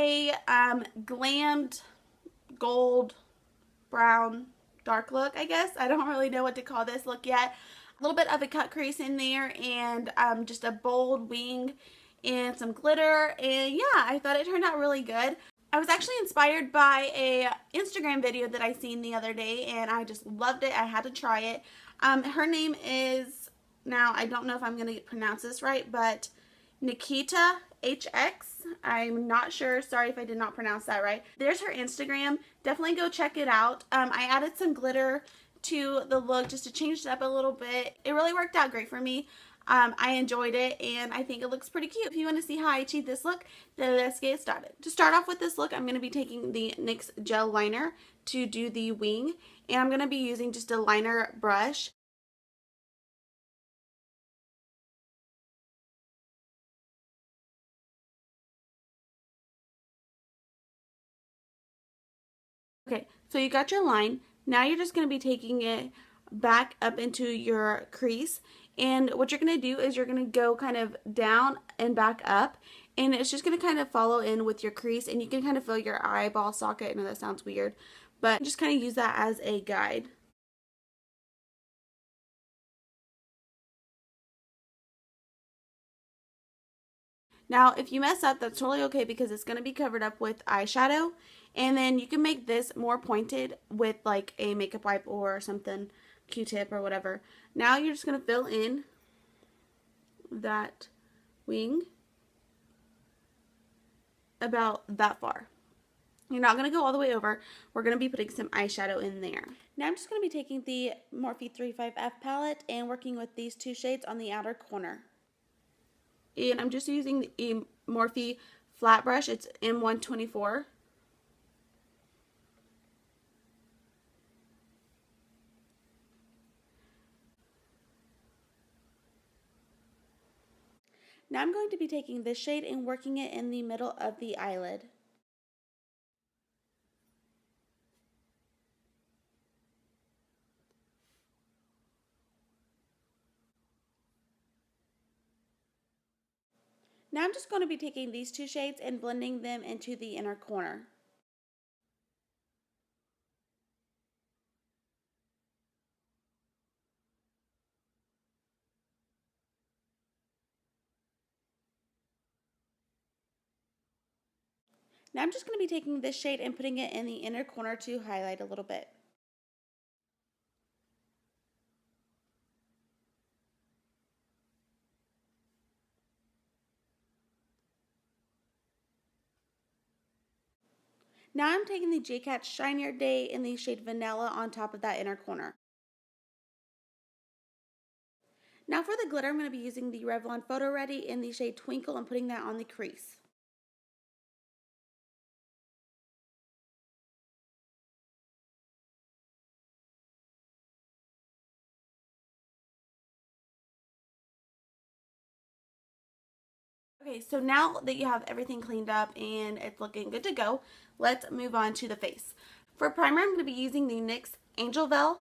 a glammed gold brown dark look, I guess. I don't really know what to call this look yet. A little bit of a cut crease in there, and just a bold wing and some glitter, and yeah, I thought it turned out really good. I was actually inspired by a Instagram video that I seen the other day, and I just loved it. I had to try it. Her name is, now I don't know if I'm going to pronounce this right, but Nikitahhxs. I'm not sure. Sorry if I did not pronounce that right. There's her Instagram. Definitely go check it out. I added some glitter to the look just to change it up a little bit. It really worked out great for me. I enjoyed it, and I think it looks pretty cute. If you want to see how I achieved this look, then let's get started. To start off with this look, I'm going to be taking the NYX gel liner to do the wing, and I'm going to be using just a liner brush. Okay, so you got your line. Now you're just going to be taking it back up into your crease, and what you're going to do is you're going to go kind of down and back up, and it's just going to kind of follow in with your crease, and you can kind of feel your eyeball socket. I know that sounds weird, but just kind of use that as a guide. Now, if you mess up, that's totally okay because it's going to be covered up with eyeshadow. And then you can make this more pointed with like a makeup wipe or something, Q-tip or whatever. Now you're just going to fill in that wing about that far. You're not going to go all the way over. We're going to be putting some eyeshadow in there. Now I'm just going to be taking the Morphe 35F palette and working with these two shades on the outer corner. And I'm just using the Morphe flat brush. It's M124. Now I'm going to be taking this shade and working it in the middle of the eyelid. Now I'm just going to be taking these two shades and blending them into the inner corner. Now I'm just going to be taking this shade and putting it in the inner corner to highlight a little bit. Now I'm taking the Nikitahhxs Shinier Day in the shade Vanilla on top of that inner corner. Now for the glitter, I'm going to be using the Revlon Photo Ready in the shade Twinkle and putting that on the crease. Okay, so now that you have everything cleaned up and it's looking good to go, let's move on to the face. For primer, I'm going to be using the NYX Angel Veil.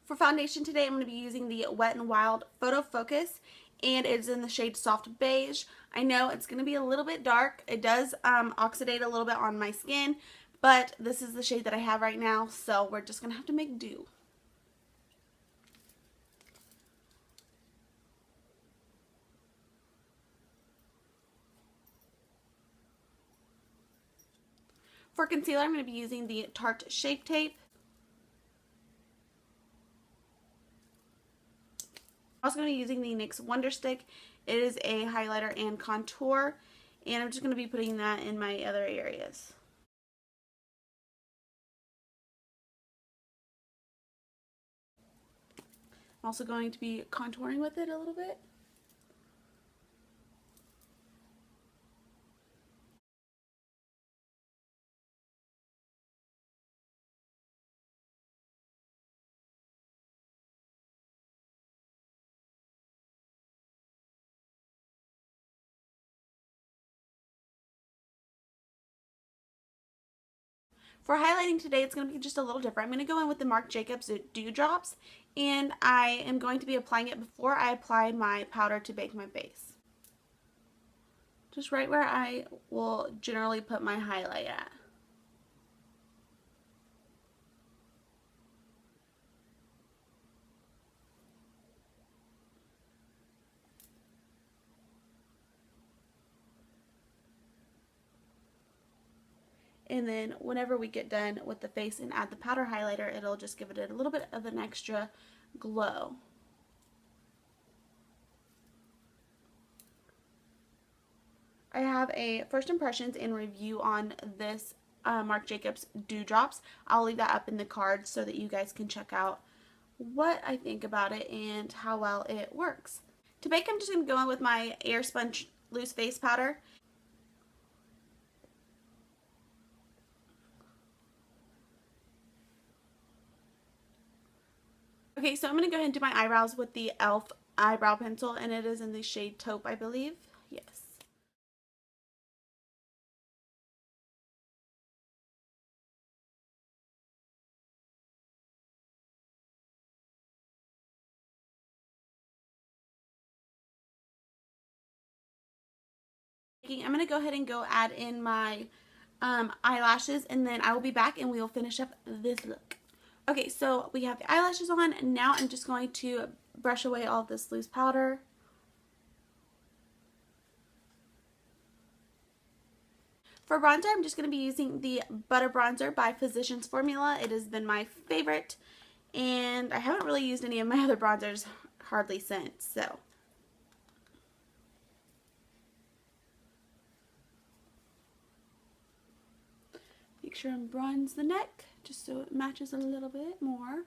For foundation today, I'm going to be using the Wet n Wild Photo Focus, and it's in the shade Soft Beige. I know it's going to be a little bit dark. It does oxidate a little bit on my skin, but this is the shade that I have right now, so we're just going to have to make do. For concealer, I'm going to be using the Tarte Shape Tape. I'm also going to be using the NYX Wonder Stick. It is a highlighter and contour, and I'm just going to be putting that in my other areas. I'm also going to be contouring with it a little bit. For highlighting today, it's going to be just a little different. I'm going to go in with the Marc Jacobs Dewdrops, And I am going to be applying it before I apply my powder to bake my base. Just right where I will generally put my highlight at. And then whenever we get done with the face and add the powder highlighter, it'll just give it a little bit of an extra glow. I have a first impressions and review on this Marc Jacobs Dewdrops. I'll leave that up in the cards so that you guys can check out what I think about it and how well it works. To bake, I'm just going to go in with my Air Sponge Loose Face Powder. Okay, so I'm going to go ahead and do my eyebrows with the e.l.f. eyebrow pencil, and it is in the shade Taupe, I believe. Yes. I'm going to go ahead and go add in my eyelashes, and then I will be back and we will finish up this look. Okay, so we have the eyelashes on, and now I'm just going to brush away all this loose powder. For bronzer, I'm just going to be using the Butter Bronzer by Physicians Formula. It has been my favorite, and I haven't really used any of my other bronzers hardly since, so. Make sure and bronze the neck just so it matches a little bit more.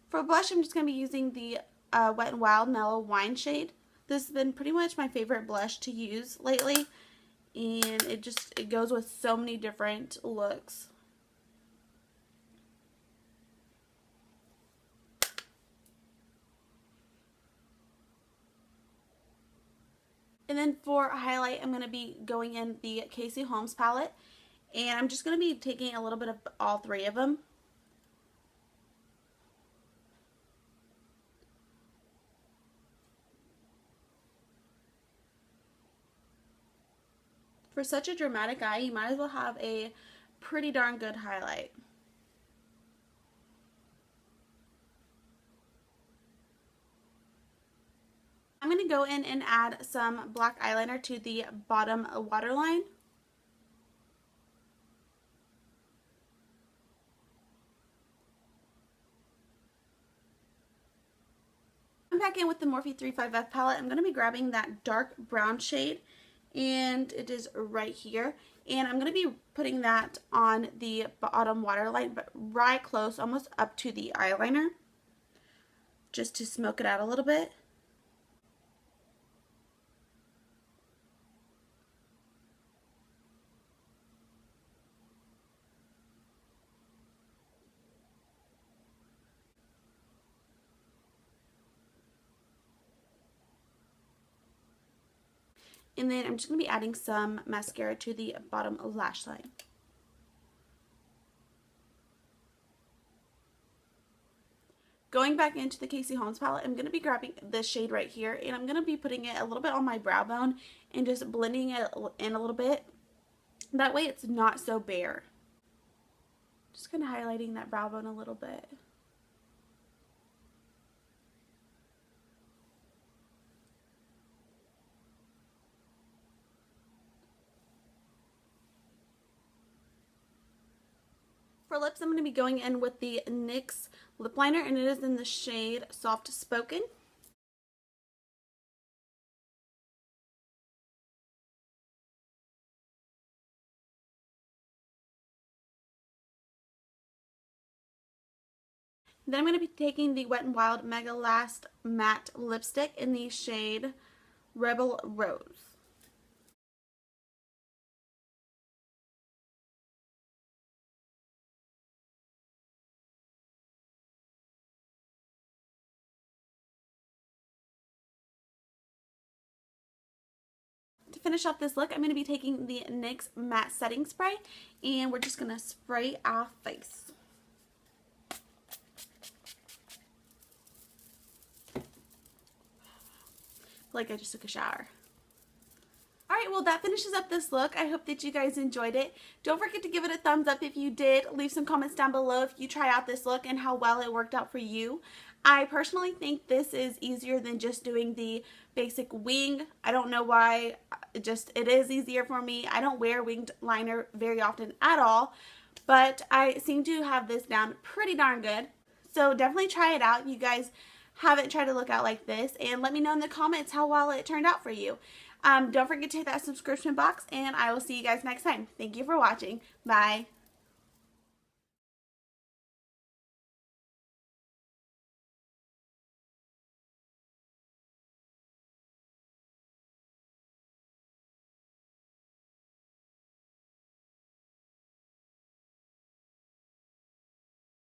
For blush, I'm just going to be using the Wet n Wild Mellow Wine shade. This has been pretty much my favorite blush to use lately, and it goes with so many different looks. And then for a highlight, I'm going to be going in the Casey Holmes palette, and I'm just going to be taking a little bit of all three of them. For such a dramatic eye, you might as well have a pretty darn good highlight. I'm going to go in and add some black eyeliner to the bottom waterline. I'm back in with the Morphe 35F palette. I'm going to be grabbing that dark brown shade, and it is right here. And I'm going to be putting that on the bottom waterline, but right close, almost up to the eyeliner, just to smoke it out a little bit. And then I'm just going to be adding some mascara to the bottom lash line. Going back into the Casey Holmes palette, I'm going to be grabbing this shade right here, and I'm going to be putting it a little bit on my brow bone and just blending it in a little bit. That way it's not so bare. Just kind of highlighting that brow bone a little bit. For lips, I'm going to be going in with the NYX lip liner, and it is in the shade Soft Spoken. Then I'm going to be taking the Wet n Wild Mega Last Matte Lipstick in the shade Rebel Rose. finish off this look, I'm going to be taking the NYX Matte Setting Spray, and we're just going to spray our face. Like I just took a shower. Alright, well that finishes up this look. I hope that you guys enjoyed it. Don't forget to give it a thumbs up if you did. Leave some comments down below if you try out this look and how well it worked out for you. I personally think this is easier than just doing the basic wing. I don't know why, it is easier for me. I don't wear winged liner very often at all, but I seem to have this down pretty darn good. So definitely try it out. You guys haven't tried to look out like this, and let me know in the comments how well it turned out for you. Don't forget to hit that subscription box, and I will see you guys next time. Thank you for watching. Bye.